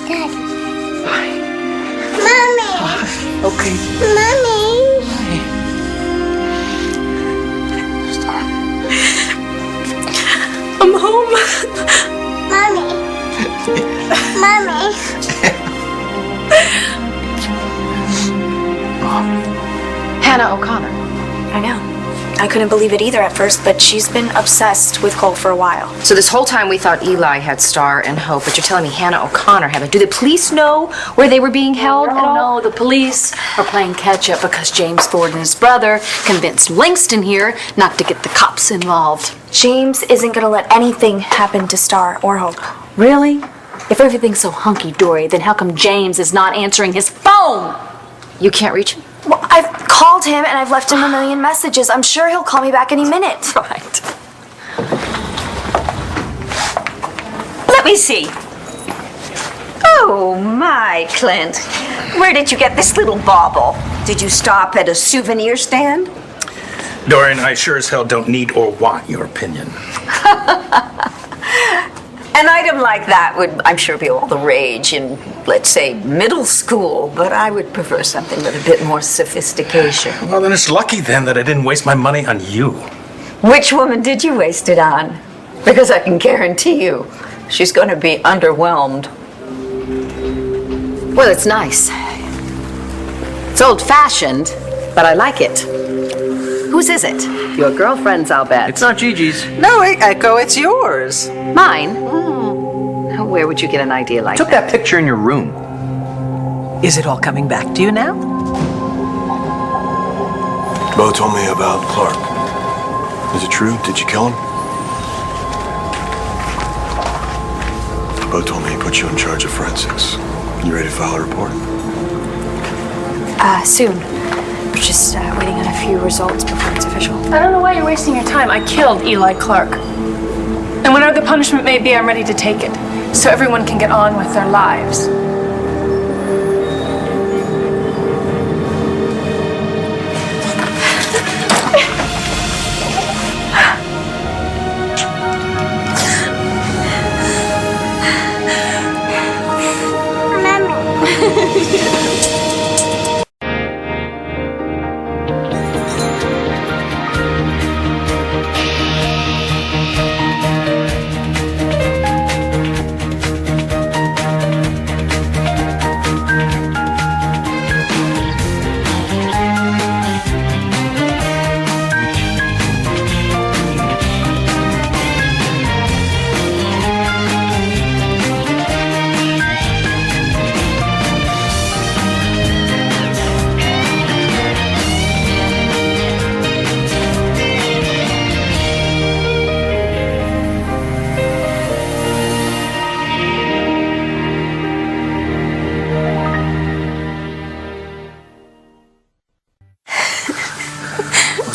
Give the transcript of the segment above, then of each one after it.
Daddy. Hi. Mommy. Okay. Mommy. Hi. Star. I'm home. Mommy. Mommy. Hannah O'Connor. I know. I couldn't believe it either at first, but she's been obsessed with Cole for a while. So this whole time we thought Eli had Star and Hope, but you're telling me Hannah O'Connor had it. Do the police know where they were being held at all? No, the police are playing catch up because James Ford and his brother convinced Langston here not to get the cops involved. James isn't gonna let anything happen to Star or Hope. Really? If everything's so hunky-dory, then how come James is not answering his phone? You can't reach him? Well, I've called him and I've left him a million messages. I'm sure he'll call me back any minute. Right. Let me see. Oh, my, Clint. Where did you get this little bauble? Did you stop at a souvenir stand? Dorian, I sure as hell don't need or want your opinion. An item like that would, I'm sure, be all the rage in, let's say, middle school, but I would prefer something with a bit more sophistication. Well, then it's lucky then that I didn't waste my money on you. Which woman did you waste it on? Because I can guarantee you, she's going to be underwhelmed. Well, it's nice. It's old-fashioned, but I like it. Whose is it? Your girlfriend's, I'll bet. It's not Gigi's. No, Echo, it's yours. Mine? Now, where would you get an idea like Took that picture in your room. Is it all coming back to you now? Bo told me about Clark. Is it true? Did you kill him? Bo told me he put you in charge of forensics. You ready to file a report? Soon. We're just waiting on a few results before it's official. I don't know why you're wasting your time. I killed Eli Clark. And whatever the punishment may be, I'm ready to take it. So everyone can get on with their lives.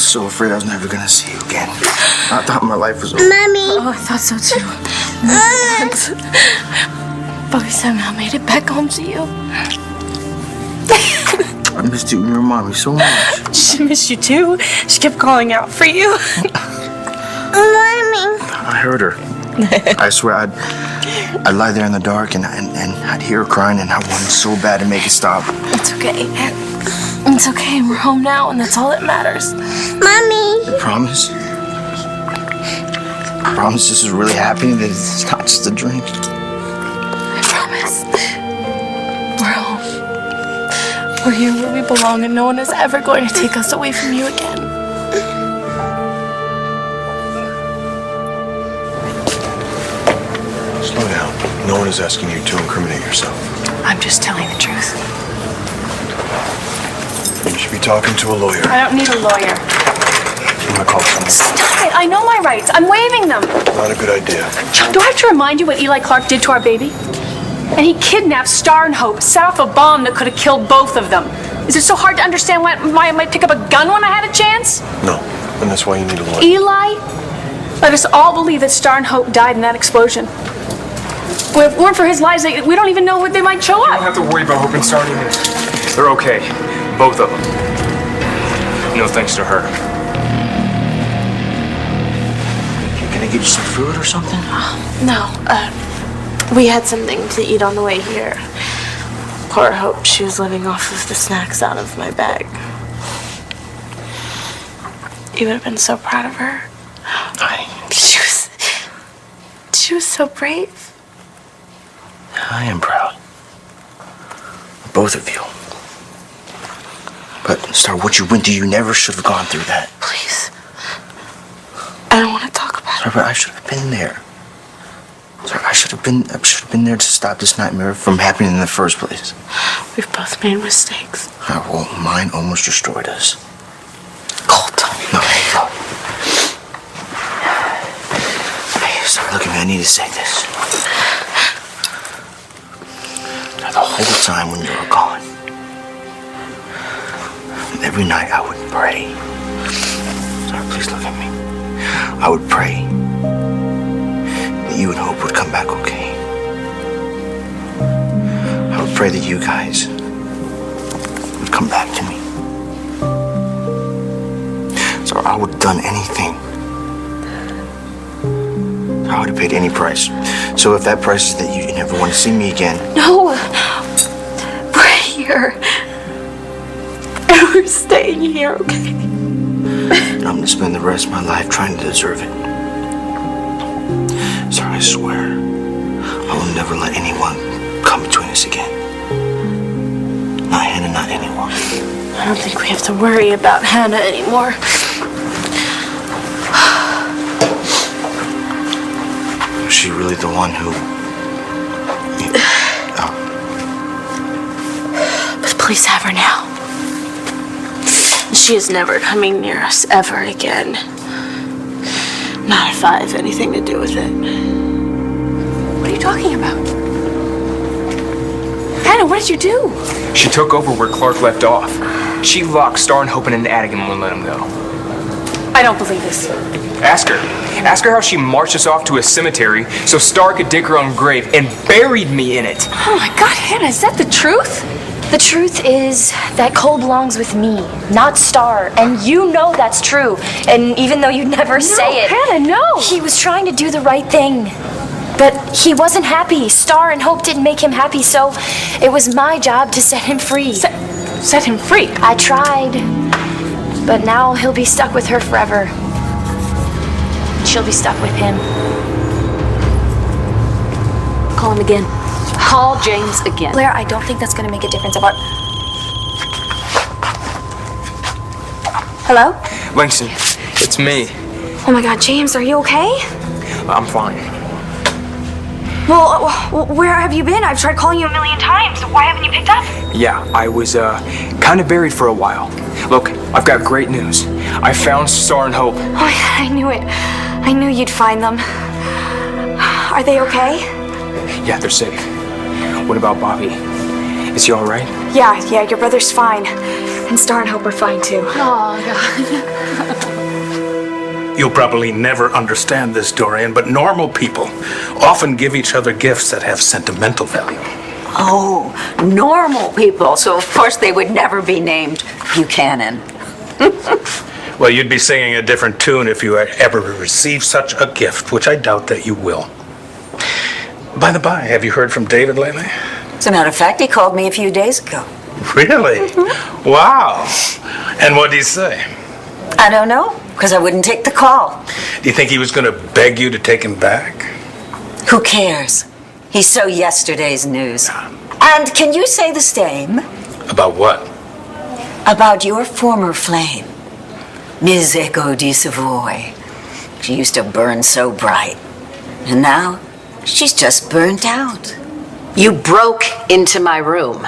So afraid I was never gonna see you again. I thought my life was over. Mommy. Oh, I thought so too. But we somehow made it back home to you. I missed you and your mommy so much. She missed you too. She kept calling out for you. Mommy. I heard her. I swear I'd lie there in the dark and I'd hear her crying and I wanted so bad to make it stop. It's okay. It's okay. We're home now, and that's all that matters. Mommy. You promise? Promise this is really happening, that it's not just a dream? I promise. We're home. We're here where we belong, and no one is ever going to take us away from you again. Slow down. No one is asking you to incriminate yourself. I'm just telling the truth. You should be talking to a lawyer. I don't need a lawyer. I'm gonna call someone. Stop it. I know my rights. I'm waiving them. Not a good idea. Do I have to remind you what Eli Clark did to our baby? And he kidnapped Star and Hope, set off a bomb that could have killed both of them. Is it so hard to understand why I might pick up a gun when I had a chance? No, and that's why you need a lawyer. Eli let us all believe that Star and Hope died in that explosion. Well, if it weren't for his lives, we don't even know what they might show You up. don't have to worry about Hope and Star anymore. They're okay. Both of them. No thanks to her. Can I get you some food or something? No, We had something to eat on the way here. Poor Hope, she was living off of the snacks out of my bag. You would have been so proud of her. She was so brave. I am proud. Both of you. But, Star, what you went through, you never should have gone through that. Please. I don't want to talk about Star, but I should have been there. Star, I should have been there to stop this nightmare from happening in the first place. We've both made mistakes. Well, mine almost destroyed us. Colt. No, hey, look. Hey, Star, look at me. I need to say this. Star, the whole time when you were gone, every night I would pray. Star, please look at me. I would pray that you and Hope would come back okay. I would pray that you guys would come back to me. So I would have done anything. I would have paid any price. So if that price is that you never want to see me again. No. We're here. And we're staying here, okay? And I'm going to spend the rest of my life trying to deserve it. Sir, I swear, I will never let anyone come between us again. Not Hannah, not anyone. I don't think we have to worry about Hannah anymore. Was she really the one who... But please have her now. She is never coming near us ever again. Not if I have anything to do with it. What are you talking about? Hannah, what did you do? She took over where Clark left off. She locked Star and Hope in an attic and wouldn't let him go. I don't believe this. Ask her. Ask her how she marched us off to a cemetery so Star could dig her own grave and buried me in it. Oh my God, Hannah, is that the truth? The truth is that Cole belongs with me, not Star, and you know that's true. And even though you'd never say it, Hannah, no. he was trying to do the right thing. But he wasn't happy. Star and Hope didn't make him happy, so it was my job to set him free. Set him free? I tried, but now he'll be stuck with her forever. She'll be stuck with him. Call him again. Call James again. Blair, I don't think that's going to make a difference about... Hello? Langston, it's me. Oh my God, James, are you okay? I'm fine. Well, where have you been? I've tried calling you a million times. Why haven't you picked up? Yeah, I was kind of buried for a while. Look, I've got great news. I found Star and Hope. Oh, I knew it. I knew you'd find them. Are they okay? Yeah, they're safe. What about Bobby? Is he all right? Yeah, your brother's fine. And Star and Hope are fine too. Oh, God. You'll probably never understand this, Dorian, but normal people often give each other gifts that have sentimental value. Oh, normal people. So, of course, they would never be named Buchanan. Well, you'd be singing a different tune if you ever received such a gift, which I doubt that you will. By the by, have you heard from David lately? As a matter of fact, he called me a few days ago. Really? Wow. And what did he say? I don't know, because I wouldn't take the call. Do you think he was going to beg you to take him back? Who cares? He's so yesterday's news. And can you say the same? About what? About your former flame, Ms. Echo de Savoy. She used to burn so bright. And now, she's just burnt out. You broke into my room.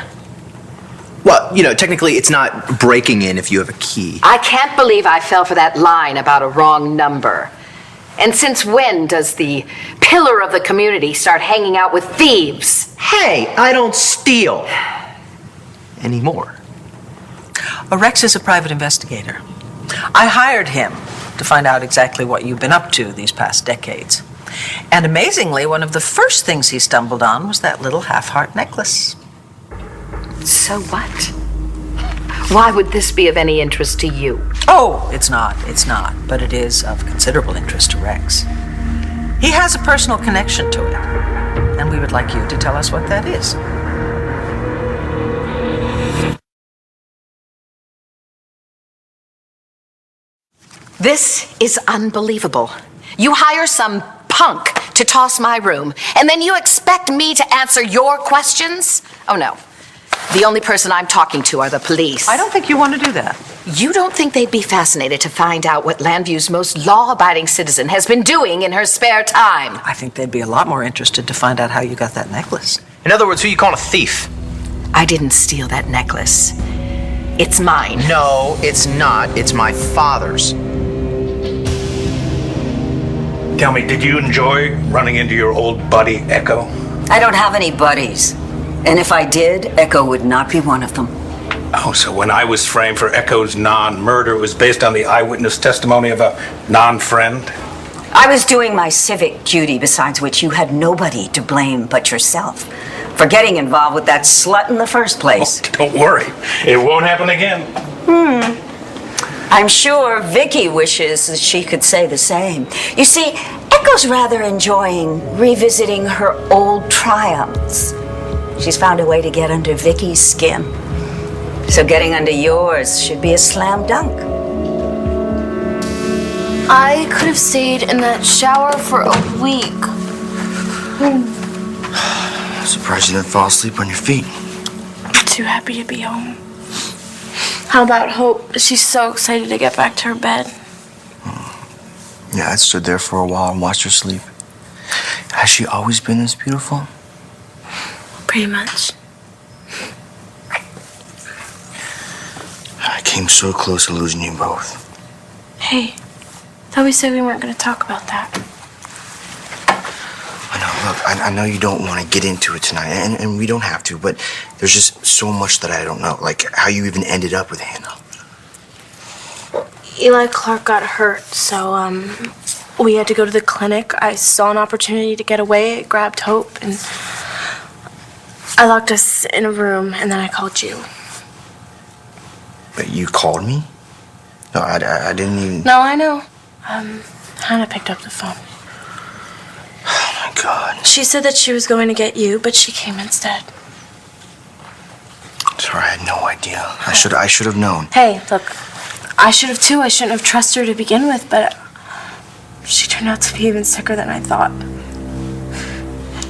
Well, technically it's not breaking in if you have a key. I can't believe I fell for that line about a wrong number. And since when does the pillar of the community start hanging out with thieves? Hey, I don't steal anymore. Rex is a private investigator. I hired him to find out exactly what you've been up to these past decades. And amazingly, one of the first things he stumbled on was that little half-heart necklace. So what? Why would this be of any interest to you? Oh, it's not, but it is of considerable interest to Rex. He has a personal connection to it, and we would like you to tell us what that is. This is unbelievable. You hire some punk to toss my room, and then you expect me to answer your questions? Oh, no. The only person I'm talking to are the police. I don't think you want to do that. You don't think they'd be fascinated to find out what Landview's most law-abiding citizen has been doing in her spare time? I think they'd be a lot more interested to find out how you got that necklace. In other words, who you calling a thief? I didn't steal that necklace. It's mine. No, it's not. It's my father's. Tell me, did you enjoy running into your old buddy, Echo? I don't have any buddies. And if I did, Echo would not be one of them. Oh, so when I was framed for Echo's non-murder, it was based on the eyewitness testimony of a non-friend? I was doing my civic duty, besides which you had nobody to blame but yourself for getting involved with that slut in the first place. Oh, don't worry. It won't happen again. I'm sure Vicky wishes that she could say the same. You see, Echo's rather enjoying revisiting her old triumphs. She's found a way to get under Vicky's skin. So getting under yours should be a slam dunk. I could have stayed in that shower for a week. I'm surprised you didn't fall asleep on your feet. Too happy to be home. How about Hope? She's so excited to get back to her bed. Yeah, I stood there for a while and watched her sleep. Has she always been this beautiful? Pretty much. I came so close to losing you both. Hey, thought we said we weren't going to talk about that. I know, look, I know you don't want to get into it tonight, and we don't have to, but there's just so much that I don't know, like how you even ended up with Hannah. Eli Clark got hurt, so, we had to go to the clinic. I saw an opportunity to get away. I grabbed Hope, and I locked us in a room, and then I called you. But you called me? No, I didn't even... No, I know. Hannah picked up the phone. Oh, my God. She said that she was going to get you, but she came instead. Sorry, I had no idea. I should have known. Hey, look, I should have too. I shouldn't have trusted her to begin with, but she turned out to be even sicker than I thought.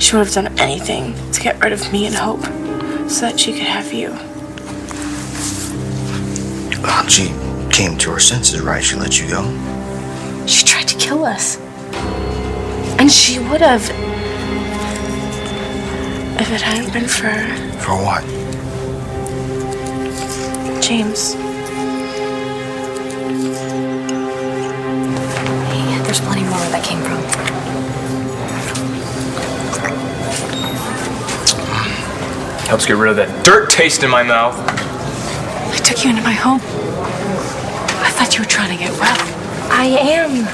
She would have done anything to get rid of me and Hope so that she could have you. Well, she came to her senses, right? She let you go? She tried to kill us. And she would have if it hadn't been for... For what? James. Hey, there's plenty more where that came from. Helps get rid of that dirt taste in my mouth. I took you into my home. I thought you were trying to get well. I am.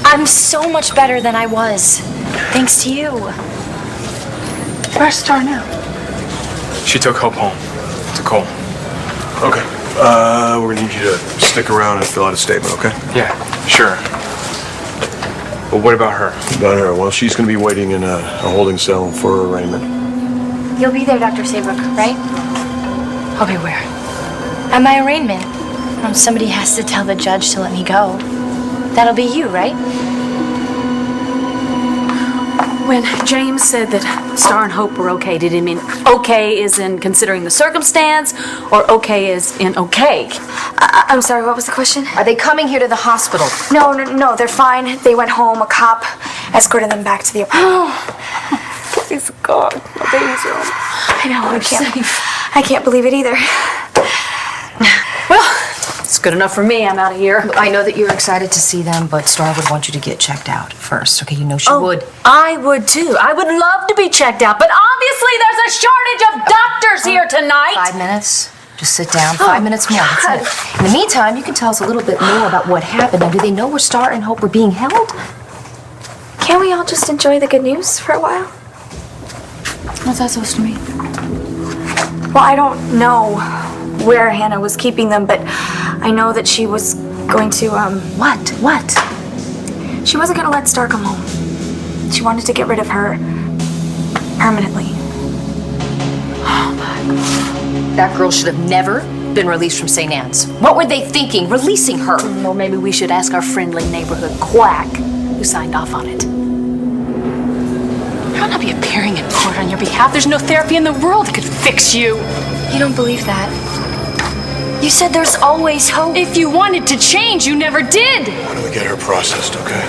I'm so much better than I was. Thanks to you. Where's Star now? She took Hope home to Cole. Okay. We're gonna need you to stick around and fill out a statement, okay? Yeah, sure. But what about her? About her. Well, she's gonna be waiting in a holding cell for arraignment. You'll be there, Dr. Saybrook, right? I'll be where? At my arraignment. Somebody has to tell the judge to let me go. That'll be you, right? When James said that Star and Hope were okay, did he mean okay is in considering the circumstance, or okay is in okay? I'm sorry, what was the question? Are they coming here to the hospital? No, they're fine. They went home. A cop escorted them back to the apartment. Please, God, my baby's home. I know, I can't believe it either. Well, it's good enough for me. I'm out of here. I know that you're excited to see them, but Star would want you to get checked out first. Okay, you know she would. I would too. I would love to be checked out, but obviously there's a shortage of doctors here tonight. 5 minutes. Just sit down. 5 minutes more. That's it. In the meantime, you can tell us a little bit more about what happened. Now, do they know where Star and Hope were being held? Can't we all just enjoy the good news for a while? What's that supposed to mean? Well, I don't know where Hannah was keeping them, but I know that she was going to, What? She wasn't going to let Star come home. She wanted to get rid of her permanently. That girl should have never been released from St. Anne's. What were they thinking, releasing her? Or maybe we should ask our friendly neighborhood quack who signed off on it. I'll not be appearing in court on your behalf. There's no therapy in the world that could fix you. You don't believe that? You said there's always hope. If you wanted to change, you never did. Why don't we get her processed, okay?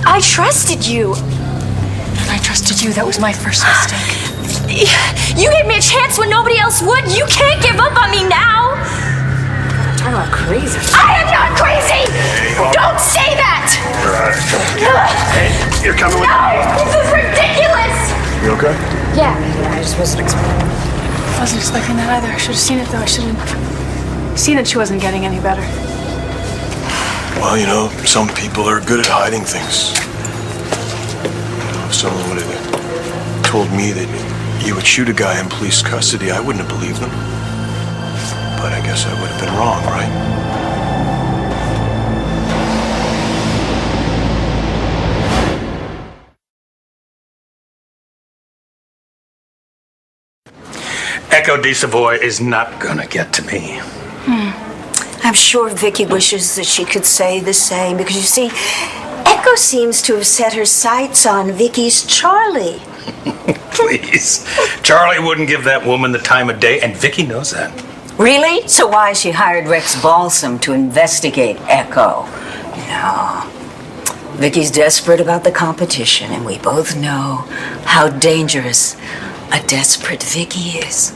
I trusted you. And I trusted you. That was my first mistake. You gave me a chance when nobody else would. You can't give up on me now. Talking about crazy. I am not crazy. Don't say that. Hey, you're coming with me. No, this is ridiculous. You okay? Yeah, I just wasn't expecting it. I wasn't expecting that either. I should have seen it, though. I should have seen that she wasn't getting any better. Well, you know, some people are good at hiding things. If someone would have told me that you would shoot a guy in police custody, I wouldn't have believed them. But I guess I would have been wrong, right? Echo de Savoy is not gonna get to me. I'm sure Vicky wishes that she could say the same, because you see, Echo seems to have set her sights on Vicky's Charlie. Please. Charlie wouldn't give that woman the time of day, and Vicky knows that. Really? So why she hired Rex Balsam to investigate Echo? No. Vicky's desperate about the competition, and we both know how dangerous a desperate Vicky is.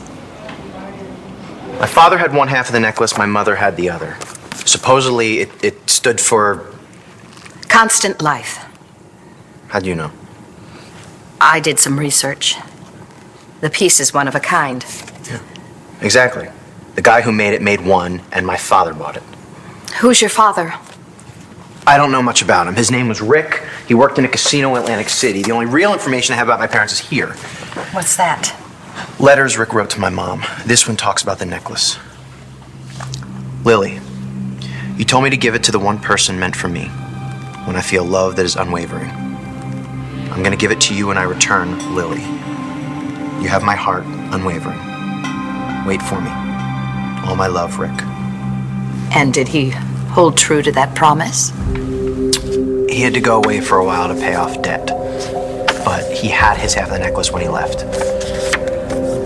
My father had one half of the necklace, my mother had the other. Supposedly, it stood for... Constant life. How'd you know? I did some research. The piece is one of a kind. Yeah, exactly. The guy who made it made one, and my father bought it. Who's your father? I don't know much about him. His name was Rick. He worked in a casino in Atlantic City. The only real information I have about my parents is here. What's that? Letters Rick wrote to my mom. This one talks about the necklace. Lily, you told me to give it to the one person meant for me when I feel love that is unwavering. I'm going to give it to you when I return, Lily. You have my heart, unwavering. Wait for me. All my love, Rick. And did he hold true to that promise? He had to go away for a while to pay off debt. But he had his half of the necklace when he left.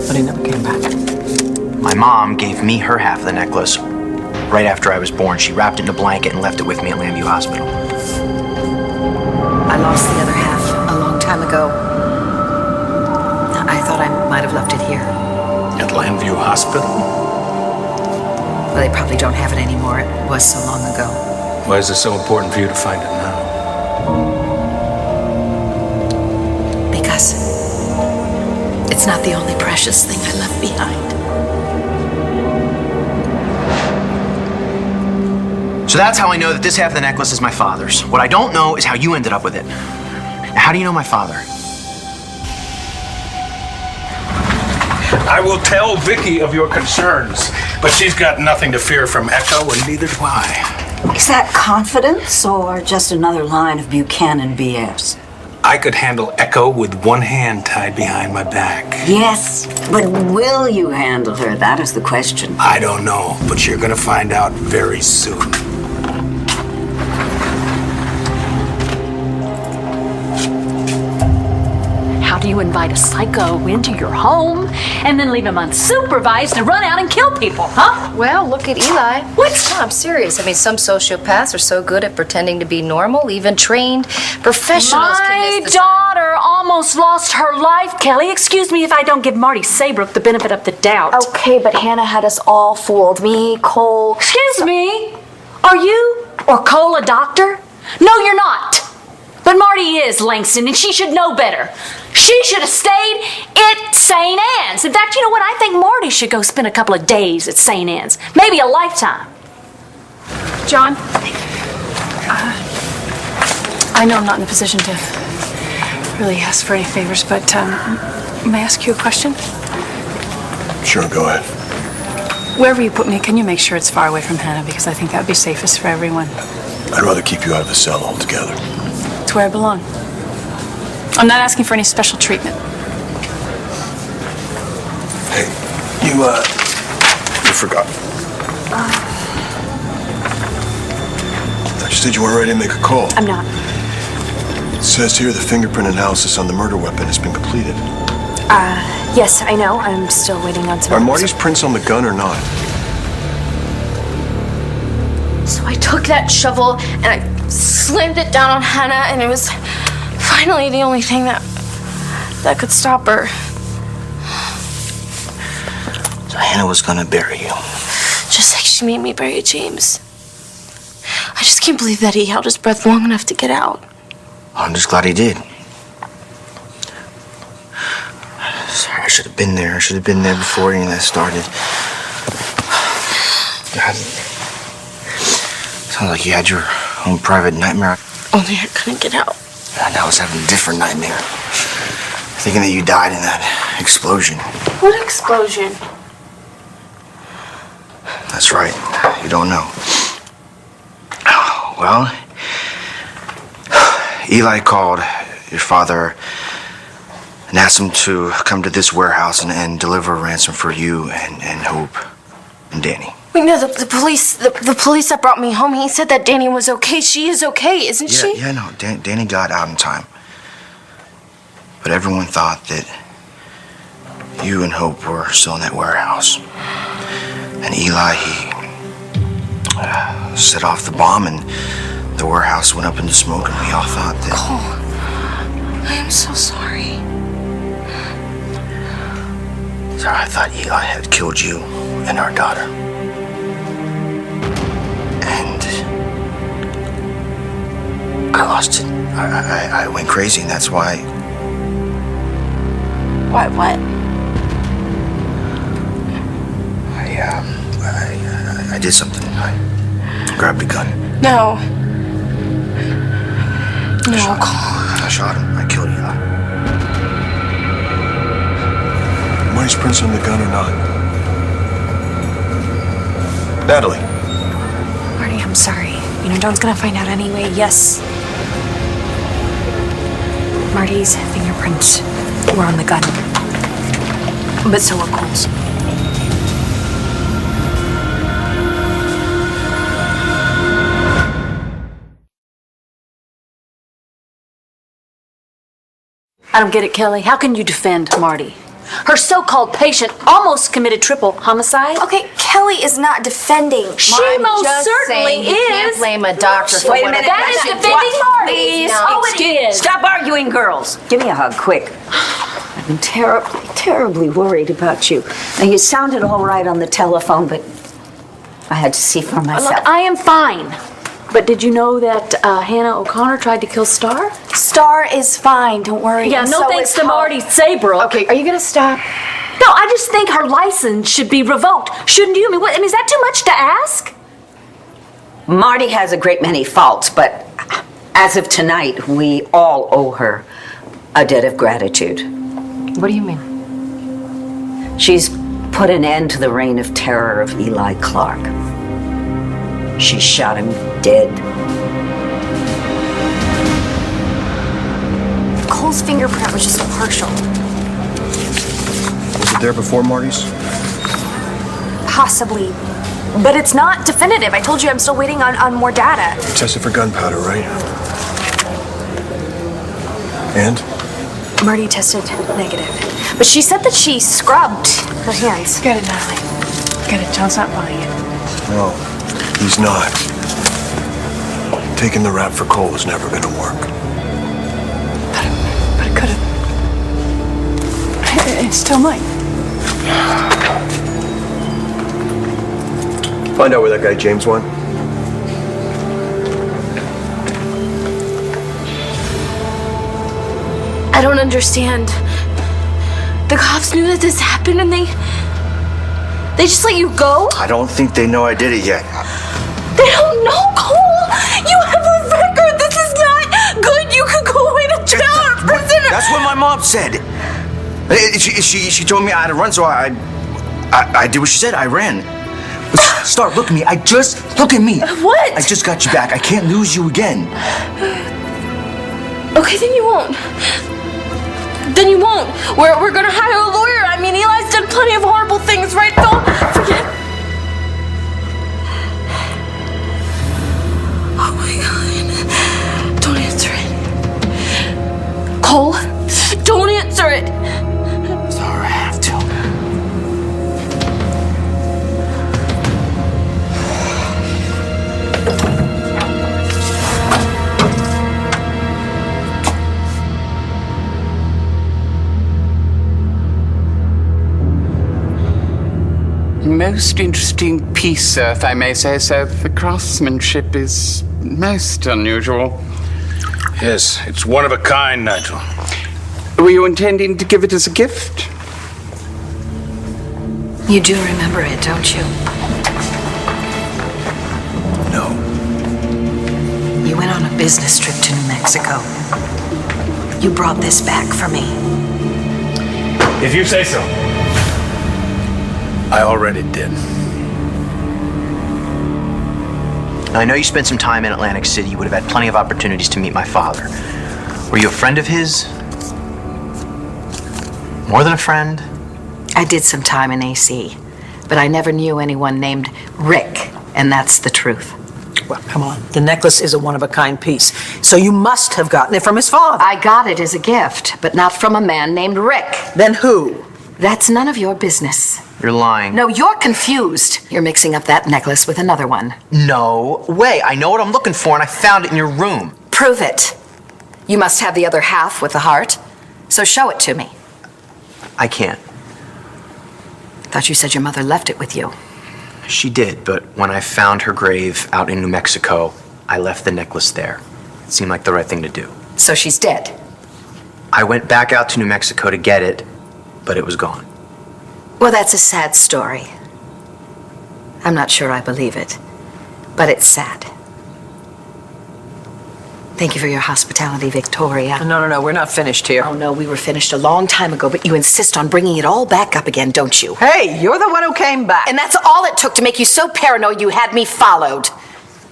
But he never came back. My mom gave me her half of the necklace right after I was born. She wrapped it in a blanket and left it with me at Lambview Hospital. I lost the other half a long time ago. I thought I might have left it here. At Lambview Hospital? Well, they probably don't have it anymore. It was so long ago. Why is it so important for you to find it now? Because it's not the only precious thing I left behind. So that's how I know that this half of the necklace is my father's. What I don't know is how you ended up with it. How do you know my father? I will tell Vicky of your concerns, but she's got nothing to fear from Echo, and neither do I. Is that confidence or just another line of Buchanan BS? I could handle Echo with one hand tied behind my back. Yes, but will you handle her? That is the question. I don't know, but you're gonna find out very soon. How do you invite a psycho into your home and then leave him unsupervised to run out and kill people, huh? Well, look at Eli. What? No, I'm serious. I mean, some sociopaths are so good at pretending to be normal, even trained professionals can My miss the... daughter almost lost her life, Kelly. Excuse me if I don't give Marty Saybrook the benefit of the doubt. Okay, but Hannah had us all fooled. Me, Cole. Excuse me? Are you or Cole a doctor? No, you're not. But Marty is, Langston, and she should know better. She should have stayed at St. Anne's. In fact, you know what? I think Marty should go spend a couple of days at St. Anne's. Maybe a lifetime. John, I know I'm not in a position to really ask for any favors, but may I ask you a question? Sure, go ahead. Wherever you put me, can you make sure it's far away from Hannah? Because I think that would be safest for everyone. I'd rather keep you out of the cell altogether. It's where I belong. I'm not asking for any special treatment. Hey, you forgot. I thought you said you weren't ready to make a call. I'm not. It says here the fingerprint analysis on the murder weapon has been completed. Yes, I know. I'm still waiting on some. Are Marty's prints on the gun or not? So I took that shovel and I slammed it down on Hannah, and it was finally the only thing that could stop her. So Hannah was gonna bury you. Just like she made me bury James. I just can't believe that he held his breath long enough to get out. I'm just glad he did. Sorry, I should have been there. I should have been there before any of that started. God. Sounds like you had your own private nightmare. Only I couldn't get out. And I was having a different nightmare. Thinking that you died in that explosion. What explosion? That's right. You don't know. Well, Eli called your father and asked him to come to this warehouse and deliver a ransom for you and Hope and Danny. Wait, no, the police that brought me home, he said that Danny was okay. She is okay, isn't she? Yeah, no, Danny got out in time. But everyone thought that you and Hope were still in that warehouse. And Eli, he set off the bomb and the warehouse went up into smoke, and we all thought that... Cole, I am so sorry. So I thought Eli had killed you and our daughter. And I lost it. I went crazy, and that's why... What? I did something. I grabbed a gun. No. No, Cole. I shot him. I killed Eli. Marty's prints on the gun or not? Natalie. Marty, I'm sorry. You know, Dawn's gonna find out anyway. Yes. Marty's fingerprints were on the gun. But so were Cole's. I don't get it, Kelly. How can you defend Marty? Her so-called patient almost committed triple homicide. Okay, Kelly is not defending. She most certainly is. You can't blame a doctor for Wait a what minute. That is defending Marty. Oh, it is. Stop arguing, girls. Give me a hug, quick. I've been terribly worried about you. Now, you sounded all right on the telephone, but I had to see for myself. Look, I am fine. But did you know that Hannah O'Connor tried to kill Star? Star is fine, don't worry. Yeah, And no so thanks is to Hope. Marty Saybrook. Okay, are you gonna stop? No, I just think her license should be revoked. Shouldn't you? I mean, is that too much to ask? Marty has a great many faults, but as of tonight, we all owe her a debt of gratitude. What do you mean? She's put an end to the reign of terror of Eli Clark. She shot him dead. Cole's fingerprint was just partial. Was it there before Marty's? Possibly. But it's not definitive. I told you I'm still waiting on more data. Tested for gunpowder, right? And? Marty tested negative. But she said that she scrubbed her hands. Get it, Natalie. Get it. John's not buying it. No, he's not. Taking the rap for Cole was never gonna work. But it could have. It still might. Find out where that guy James went. I don't understand. The cops knew that this happened and they just let you go? I don't think they know I did it yet. They don't know, Cole! You have a record! This is not good! You could go away to jail or prison! That's what my mom said. She told me I had to run, so I did what she said. I ran. Star, look at me. Look at me. What? I just got you back. I can't lose you again. Okay, then you won't. Then you won't. We're gonna hire a lawyer. I mean, Eli's done plenty of horrible things, right, Phil? Forget it. Oh my God. Don't answer it. Cole, don't answer it. Sorry, I have to. Most interesting piece, sir, if I may say so. The craftsmanship is most unusual. Yes, it's one of a kind, Nigel. Were you intending to give it as a gift? You do remember it, don't you? No. You went on a business trip to New Mexico. You brought this back for me. If you say so. I already did. I know you spent some time in Atlantic City. You would have had plenty of opportunities to meet my father. Were you a friend of his? More than a friend? I did some time in AC, but I never knew anyone named Rick, and that's the truth. Well, come on. The necklace is a one-of-a-kind piece, so you must have gotten it from his father. I got it as a gift, but not from a man named Rick. Then who? That's none of your business. You're lying. No, you're confused. You're mixing up that necklace with another one. No way. I know what I'm looking for, and I found it in your room. Prove it. You must have the other half with the heart, so show it to me. I can't. Thought you said your mother left it with you. She did, but when I found her grave out in New Mexico, I left the necklace there. It seemed like the right thing to do. So she's dead. I went back out to New Mexico to get it, but it was gone. Well, that's a sad story. I'm not sure I believe it, but it's sad. Thank you for your hospitality, Victoria. No, we're not finished here. Oh, no, we were finished a long time ago, but you insist on bringing it all back up again, don't you? Hey, you're the one who came back. And that's all it took to make you so paranoid you had me followed.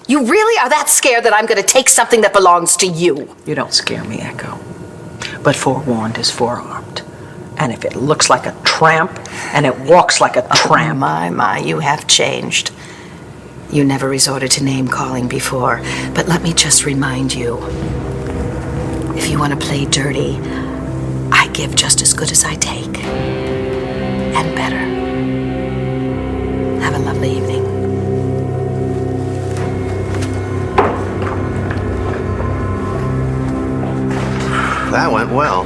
You really are that scared that I'm going to take something that belongs to you? You don't scare me, Echo. But forewarned is forearmed. And if it looks like a tramp, and it walks like a tramp... Oh, my, you have changed. You never resorted to name-calling before, but let me just remind you. If you want to play dirty, I give just as good as I take. And better. Have a lovely evening. That went well.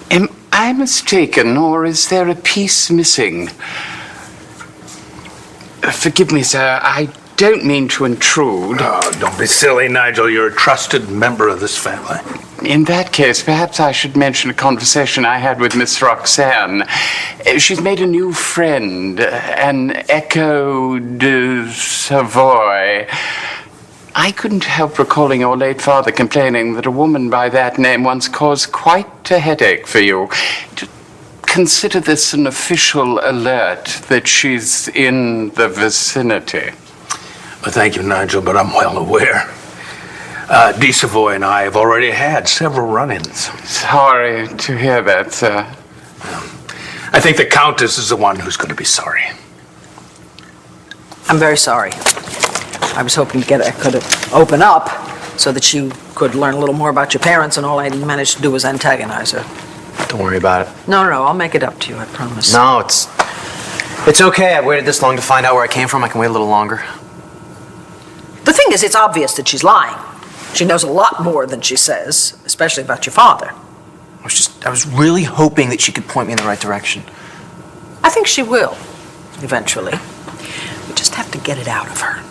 Am I mistaken, or is there a piece missing? Forgive me, sir. I don't mean to intrude. Oh, don't be silly, Nigel. You're a trusted member of this family. In that case, perhaps I should mention a conversation I had with Miss Roxanne. She's made a new friend, an Echo de Savoy. I couldn't help recalling your late father complaining that a woman by that name once caused quite a headache for you. Consider this an official alert that she's in the vicinity. Well, thank you, Nigel, but I'm well aware. De Savoy and I have already had several run-ins. Sorry to hear that, sir. I think the Countess is the one who's going to be sorry. I'm very sorry. I was hoping to get Echo to open up so that you could learn a little more about your parents, and all I managed to do was antagonize her. Don't worry about it. No, I'll make it up to you, I promise. No, it's okay. I've waited this long to find out where I came from. I can wait a little longer. The thing is, it's obvious that she's lying. She knows a lot more than she says, especially about your father. I was really hoping that she could point me in the right direction. I think she will, eventually. We just have to get it out of her.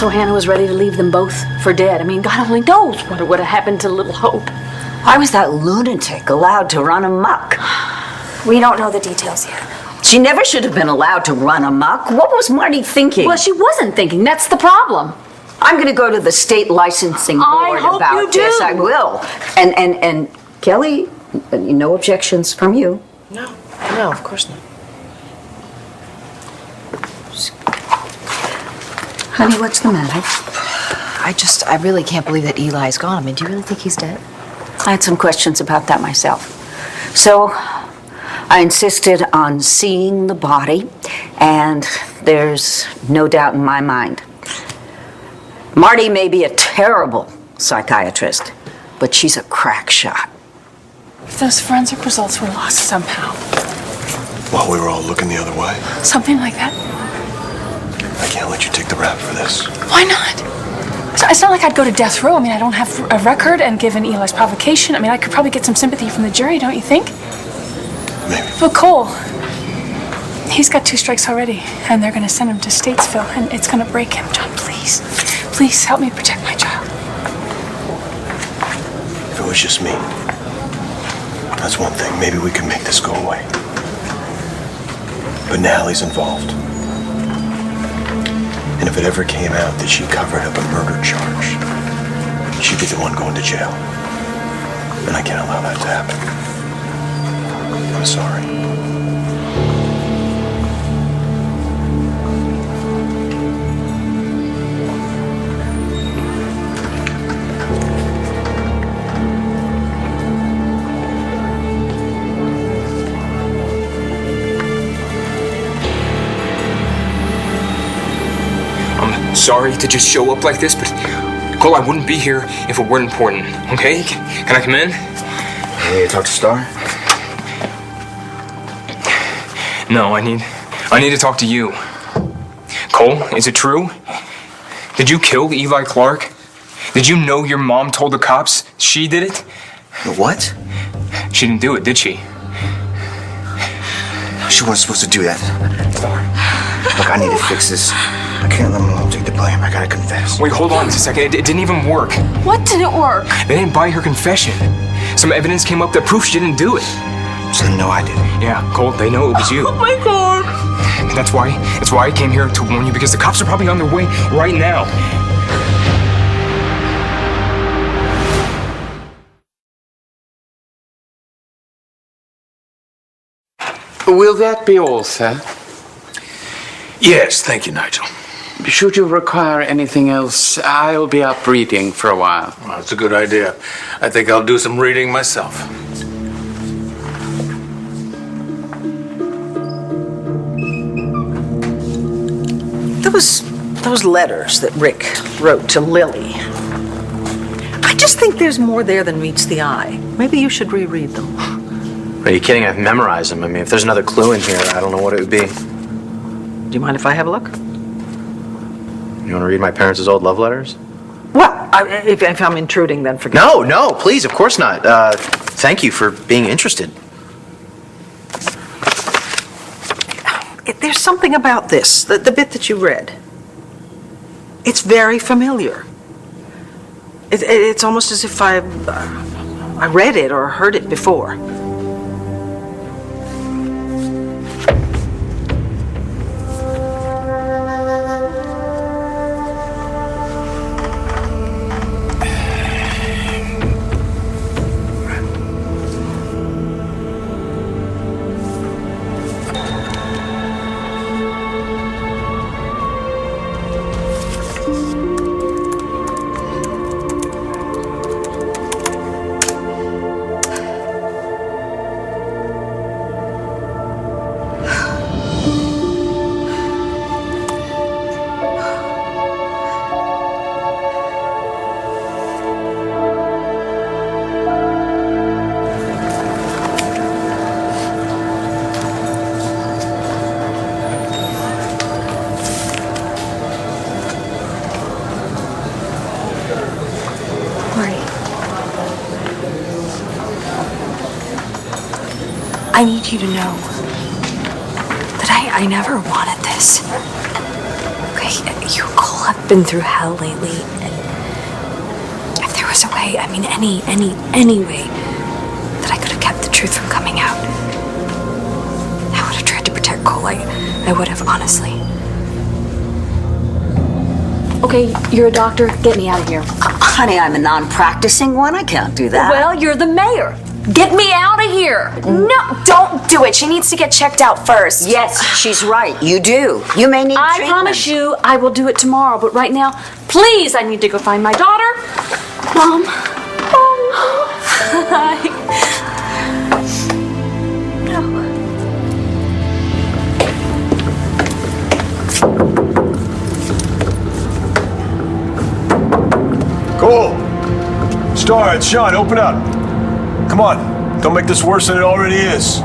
So Hannah was ready to leave them both for dead. I mean, God only knows what would have happened to little Hope. Why was that lunatic allowed to run amok? We don't know the details yet. She never should have been allowed to run amok. What was Marty thinking? Well, she wasn't thinking. That's the problem. I'm going to go to the state licensing board hope about you do. this. I will. And Kelly, no objections from you. No, of course not. Honey, what's the matter? I really can't believe that Eli's gone. I mean, do you really think he's dead? I had some questions about that myself. So I insisted on seeing the body, and there's no doubt in my mind. Marty may be a terrible psychiatrist, but she's a crack shot. Those forensic results were lost somehow. While we were all looking the other way, Something like that. I can't let you take the rap for this. Why not? It's not like I'd go to death row. I mean, I don't have a record, and given Eli's provocation, I mean, I could probably get some sympathy from the jury, don't you think? Maybe. But Cole, he's got 2 strikes already, and they're going to send him to Statesville, and it's going to break him. John, please. Please help me protect my child. If it was just me, that's one thing. Maybe we could make this go away. But now he's involved. And if it ever came out that she covered up a murder charge, she'd be the one going to jail. And I can't allow that to happen. I'm sorry. I'm sorry to just show up like this, but Cole, I wouldn't be here if it weren't important, okay? Can I come in? Hey, talk to Star? No, I need to talk to you. Cole, is it true? Did you kill Eli Clark? Did you know your mom told the cops she did it? What? She didn't do it, did she? She wasn't supposed to do that. Star, look, I need to fix this. I can't let Mom take the blame. I gotta confess. Wait, hold on just a second. It didn't even work. What didn't work? They didn't buy her confession. Some evidence came up that proved she didn't do it. So they know I did it. Yeah, Cole, they know it was you. Oh my God. And that's why I came here to warn you, because the cops are probably on their way right now. Will that be all, sir? Yes, thank you, Nigel. Should you require anything else, I'll be up reading for a while. Well, that's a good idea. I think I'll do some reading myself. Those letters that Rick wrote to Lily. I just think there's more there than meets the eye. Maybe you should reread them. Are you kidding? I've memorized them. I mean, if there's another clue in here, I don't know what it would be. Do you mind if I have a look? You want to read my parents' old love letters? Well, if I'm intruding, then forget it. No, please, of course not. Thank you for being interested. There's something about this, the bit that you read. It's very familiar. It's almost as if I read it or heard it before. I need you to know that I never wanted this. Okay? You and Cole have been through hell lately, and if there was a way, I mean, any way that I could have kept the truth from coming out, I would have tried to protect Cole. I would have, honestly. Okay, you're a doctor. Get me out of here. Honey, I'm a non-practicing one. I can't do that. Well, you're the mayor. Get me out of here. No, don't do it. She needs to get checked out first. Yes, she's right. You do. You may need I treatment. promise you I will do it tomorrow, but right now, please, I need to go find my daughter. Mom. Hi. Cole! Star, it's Sean. Open up. Come on. Don't make this worse than it already is.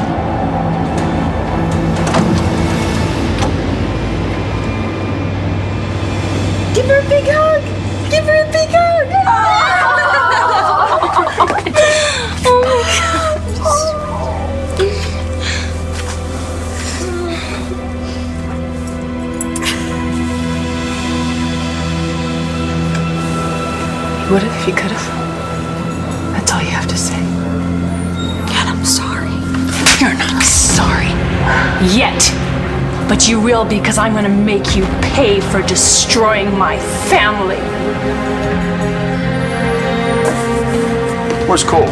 Give her a big hug. Give her a big hug. Oh What if he could have? That's all you have to say. God, I'm sorry. You're not sorry. Yet. But you will be, because I'm going to make you pay for destroying my family. Where's Cole?